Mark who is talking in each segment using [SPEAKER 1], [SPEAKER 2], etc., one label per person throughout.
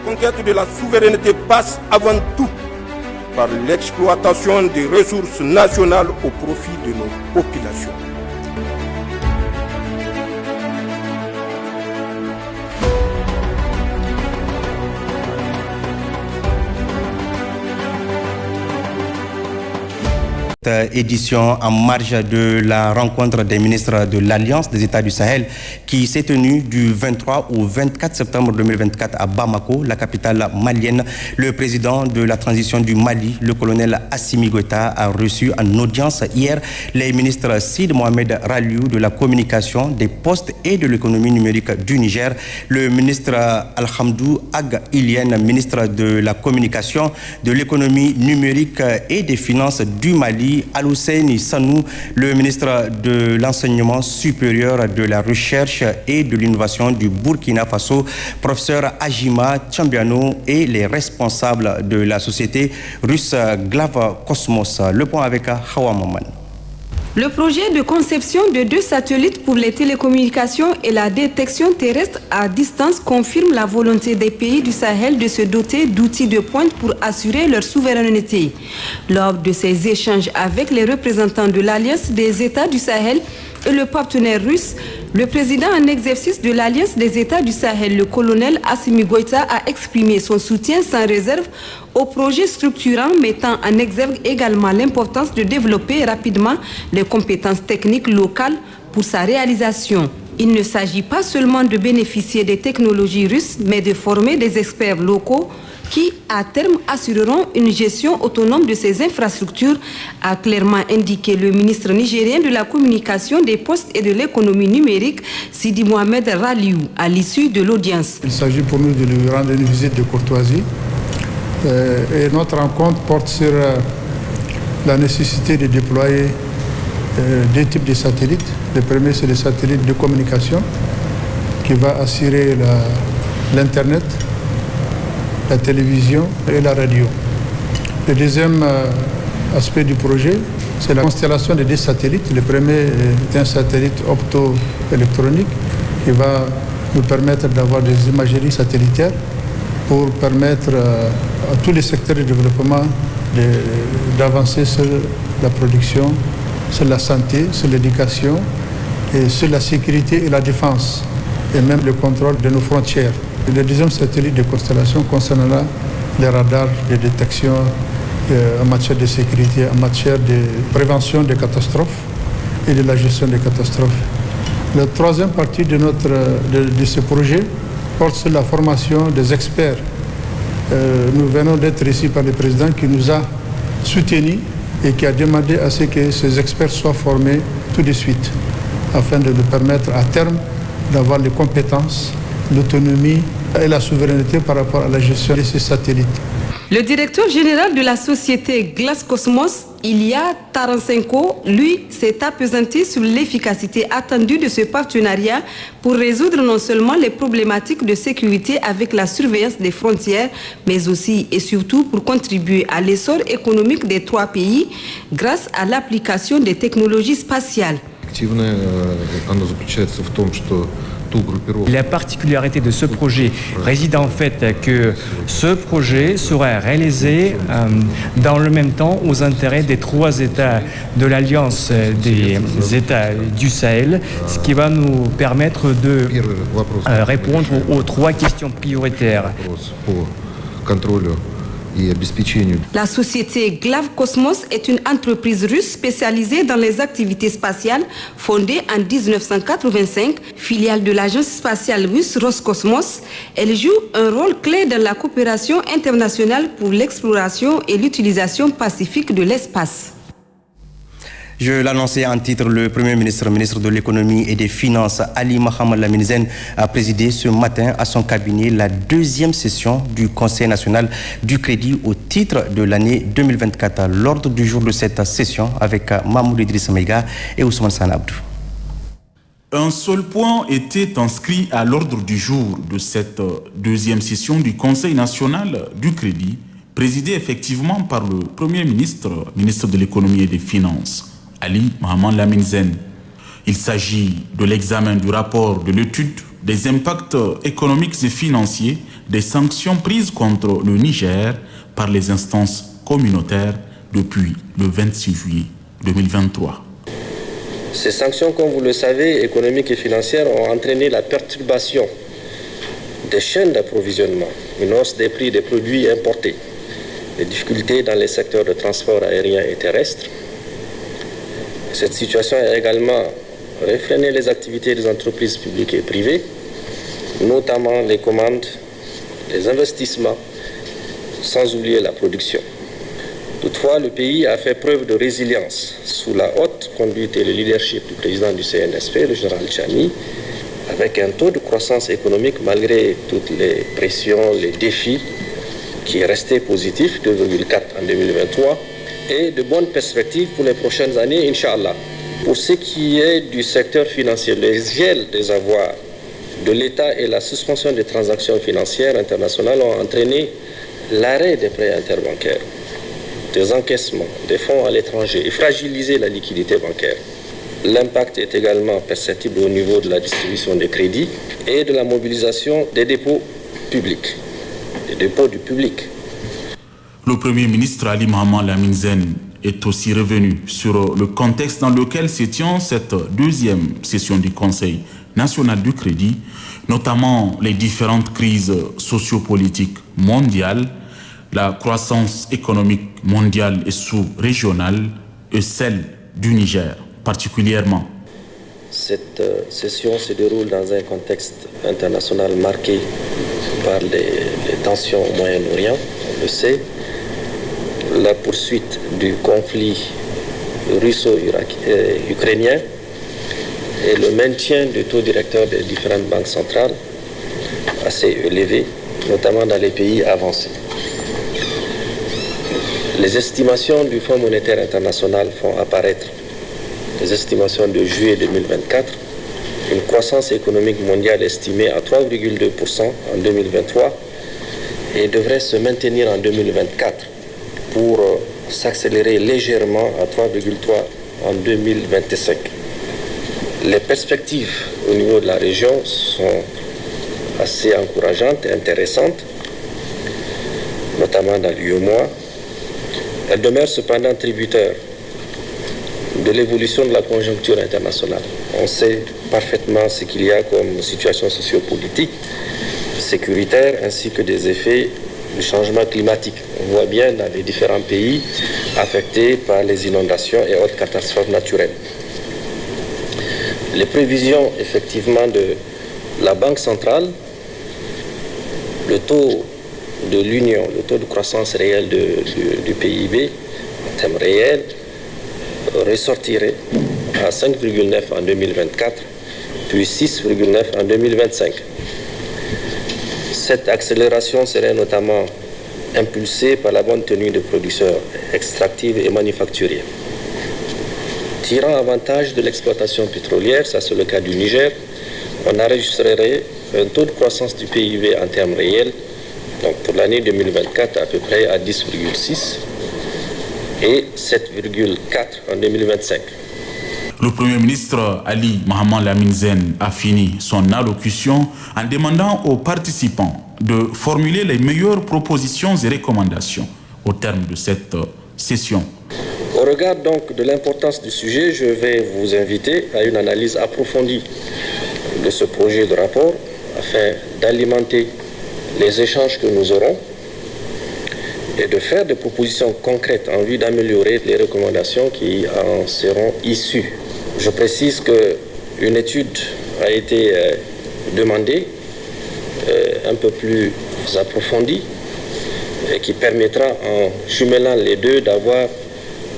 [SPEAKER 1] conquête de la souveraineté passe avant tout par l'exploitation des ressources nationales au profit de nos populations.
[SPEAKER 2] Édition en marge de la rencontre des ministres de l'Alliance des États du Sahel qui s'est tenue du 23 au 24 septembre 2024 à Bamako, la capitale malienne. Le président de la transition du Mali, le colonel Assimi Goïta, a reçu en audience hier les ministres Sid Mohamed Raliou de la communication, des postes et de l'économie numérique du Niger, le ministre Alhamdou Ag Ilien, ministre de la communication, de l'économie numérique et des finances du Mali, Al-Hussein Sanou, le ministre de l'enseignement supérieur, de la recherche et de l'innovation du Burkina Faso, professeur Ajima Tchambiano, et les responsables de la société russe Glav Cosmos. Le point avec Hawa Maman.
[SPEAKER 3] Le projet de conception de 2 satellites pour les télécommunications et la détection terrestre à distance confirme la volonté des pays du Sahel de se doter d'outils de pointe pour assurer leur souveraineté. Lors de ces échanges avec les représentants de l'Alliance des États du Sahel et le partenaire russe, le président en exercice de l'Alliance des États du Sahel, le colonel Assimi Goïta, a exprimé son soutien sans réserve au projet structurant, mettant en exergue également l'importance de développer rapidement les compétences techniques locales pour sa réalisation. Il ne s'agit pas seulement de bénéficier des technologies russes, mais de former des experts locaux qui, à terme, assureront une gestion autonome de ces infrastructures, a clairement indiqué le ministre nigérien de la communication, des postes et de l'économie numérique, Sidi Mohamed Raliou, à l'issue de l'audience.
[SPEAKER 4] Il s'agit pour nous de lui rendre une visite de courtoisie. Et notre rencontre porte sur la nécessité de déployer 2 types de satellites. Le premier, c'est le satellite de communication qui va assurer l'Internet, la télévision et la radio. Le deuxième aspect du projet, c'est la constellation de 2 satellites. Le premier est un satellite optoélectronique qui va nous permettre d'avoir des imageries satellitaires pour permettre à tous les secteurs de développement d'avancer sur la production, sur la santé, sur l'éducation, et sur la sécurité et la défense, et même le contrôle de nos frontières. Le deuxième satellite de constellation concernera les radars de détection en matière de sécurité, en matière de prévention des catastrophes et de la gestion des catastrophes. La troisième partie de ce projet porte sur la formation des experts. Nous venons d'être reçus par le président qui nous a soutenus et qui a demandé à ce que ces experts soient formés tout de suite, afin de nous permettre à terme d'avoir les compétences, l'autonomie et la souveraineté par rapport à la gestion de ces satellites.
[SPEAKER 3] Le directeur général de la société Glav Cosmos, Ilia Taransenko, lui, s'est appesanti sur l'efficacité attendue de ce partenariat pour résoudre non seulement les problématiques de sécurité avec la surveillance des frontières, mais aussi et surtout pour contribuer à l'essor économique des 3 pays grâce à l'application des technologies spatiales.
[SPEAKER 5] La particularité de ce projet réside en fait que ce projet sera réalisé dans le même temps aux intérêts des 3 États de l'Alliance des États du Sahel, ce qui va nous permettre de répondre aux 3 questions prioritaires.
[SPEAKER 3] La société Glav Cosmos est une entreprise russe spécialisée dans les activités spatiales, fondée en 1985, filiale de l'agence spatiale russe Roscosmos. Elle joue un rôle clé dans la coopération internationale pour l'exploration et l'utilisation pacifique de l'espace.
[SPEAKER 2] Je l'annonçais en titre, le Premier ministre, ministre de l'économie et des finances, Ali Mohamed Lamine Zen, a présidé ce matin à son cabinet la 2e session du Conseil national du crédit au titre de l'année 2024. L'ordre du jour de cette session avec Mahmoud Idriss Meiga et Ousmane Sanabdou.
[SPEAKER 6] Un seul point était inscrit à l'ordre du jour de cette 2e session du Conseil national du crédit, présidé effectivement par le Premier ministre, ministre de l'économie et des finances, Ali Mohamed Lamine Zen. Il s'agit de l'examen du rapport de l'étude des impacts économiques et financiers des sanctions prises contre le Niger par les instances communautaires depuis le 26 juillet 2023.
[SPEAKER 7] Ces sanctions, comme vous le savez, économiques et financières, ont entraîné la perturbation des chaînes d'approvisionnement, une hausse des prix des produits importés, des difficultés dans les secteurs de transport aérien et terrestre. Cette situation a également réfréné les activités des entreprises publiques et privées, notamment les commandes, les investissements, sans oublier la production. Toutefois, le pays a fait preuve de résilience sous la haute conduite et le leadership du président du CNSP, le général Tchani, avec un taux de croissance économique malgré toutes les pressions, les défis, qui est resté positif, 2,4 en 2023, et de bonnes perspectives pour les prochaines années, Inch'Allah. Pour ce qui est du secteur financier, les gels des avoirs de l'État et la suspension des transactions financières internationales ont entraîné l'arrêt des prêts interbancaires, des encaissements, des fonds à l'étranger et fragilisé la liquidité bancaire. L'impact est également perceptible au niveau de la distribution des crédits et de la mobilisation des dépôts publics, des dépôts du public.
[SPEAKER 6] Le Premier ministre Ali Mohamed Lamine Zen est aussi revenu sur le contexte dans lequel se tient cette deuxième session du Conseil national du crédit, notamment les différentes crises sociopolitiques mondiales, la croissance économique mondiale et sous-régionale et celle du Niger particulièrement.
[SPEAKER 7] Cette session se déroule dans un contexte international marqué par les tensions au Moyen-Orient, on le sait, la poursuite du conflit russo-ukrainien et le maintien du taux directeur des différentes banques centrales assez élevé, notamment dans les pays avancés. Les estimations du Fonds monétaire international font apparaître, les estimations de juillet 2024, une croissance économique mondiale estimée à 3,2% en 2023 et devrait se maintenir en 2024 pour s'accélérer légèrement à 3,3% en 2025. Les perspectives au niveau de la région sont assez encourageantes et intéressantes, notamment dans l'UEMOA. Elles demeurent cependant tributaires de l'évolution de la conjoncture internationale. On sait parfaitement ce qu'il y a comme situation sociopolitique, sécuritaire, ainsi que des effets du changement climatique. On voit bien dans les différents pays affectés par les inondations et autres catastrophes naturelles. Les prévisions effectivement de la Banque centrale, le taux de l'Union, le taux de croissance réelle du PIB, en termes réels, ressortirait à 5,9 en 2024, puis 6,9 en 2025. Cette accélération serait notamment impulsée par la bonne tenue de production extractive et manufacturière. Tirant avantage de l'exploitation pétrolière, ça c'est le cas du Niger, on enregistrerait un taux de croissance du PIB en termes réels, donc pour l'année 2024 à peu près à 10,6 et 7,4 en 2025.
[SPEAKER 6] Le Premier ministre Ali Mohamed Lamine Zen a fini son allocution en demandant aux participants de formuler les meilleures propositions et recommandations au terme de cette session.
[SPEAKER 7] Au regard donc de l'importance du sujet, je vais vous inviter à une analyse approfondie de ce projet de rapport afin d'alimenter les échanges que nous aurons et de faire des propositions concrètes en vue d'améliorer les recommandations qui en seront issues. Je précise qu'une étude a été demandée, un peu plus approfondie, et qui permettra, en jumelant les deux, d'avoir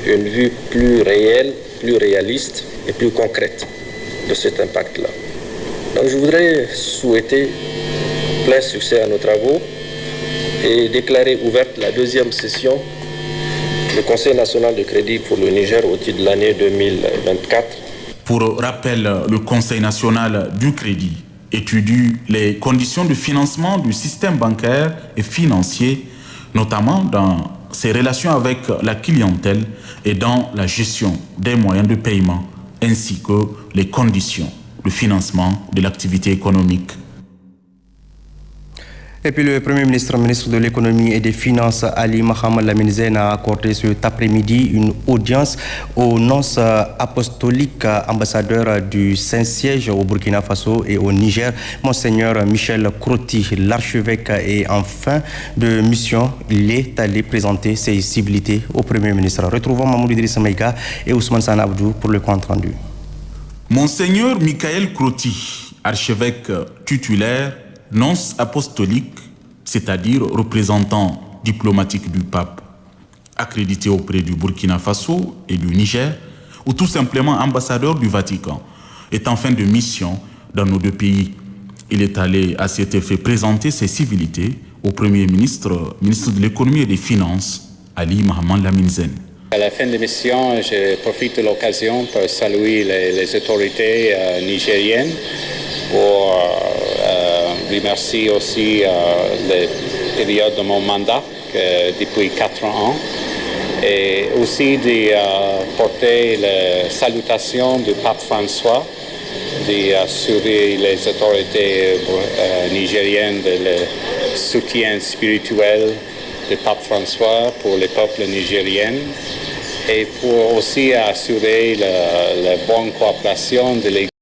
[SPEAKER 7] une vue plus réelle, plus réaliste et plus concrète de cet impact-là. Donc je voudrais souhaiter plein succès à nos travaux et déclarer ouverte la deuxième session du Conseil national de crédit pour le Niger au titre de l'année 2024.
[SPEAKER 6] Pour rappel, le Conseil national du crédit étudie les conditions de financement du système bancaire et financier, notamment dans ses relations avec la clientèle et dans la gestion des moyens de paiement, ainsi que les conditions le financement de l'activité économique.
[SPEAKER 2] Et puis le Premier ministre de l'économie et des finances, Ali Mohamed Lamine Zen, a accordé cet après-midi une audience au nonce apostolique ambassadeur du Saint-Siège au Burkina Faso et au Niger, Monseigneur Michel Kroti, l'archevêque. Et en fin de mission, il est allé présenter ses civilités au Premier ministre. Retrouvons Mamoudou Idrissa Maïga et Ousmane Sanabdou pour le compte rendu.
[SPEAKER 6] Monseigneur Michael Kroti, archevêque titulaire, nonce apostolique, c'est-à-dire représentant diplomatique du pape, accrédité auprès du Burkina Faso et du Niger, ou tout simplement ambassadeur du Vatican, est en fin de mission dans nos deux pays. Il est allé à cet effet présenter ses civilités au Premier ministre, ministre de l'économie et des finances, Ali Mohamed Lamine Zen.
[SPEAKER 8] À la fin de mission, je profite de l'occasion pour saluer les autorités nigériennes, pour remercier aussi les périodes de mon mandat depuis 4 ans et aussi de porter les salutations du pape François, d'assurer les autorités nigériennes de le soutien spirituel du pape François pour les peuples nigériens et pour aussi assurer la bonne coopération de l'Église.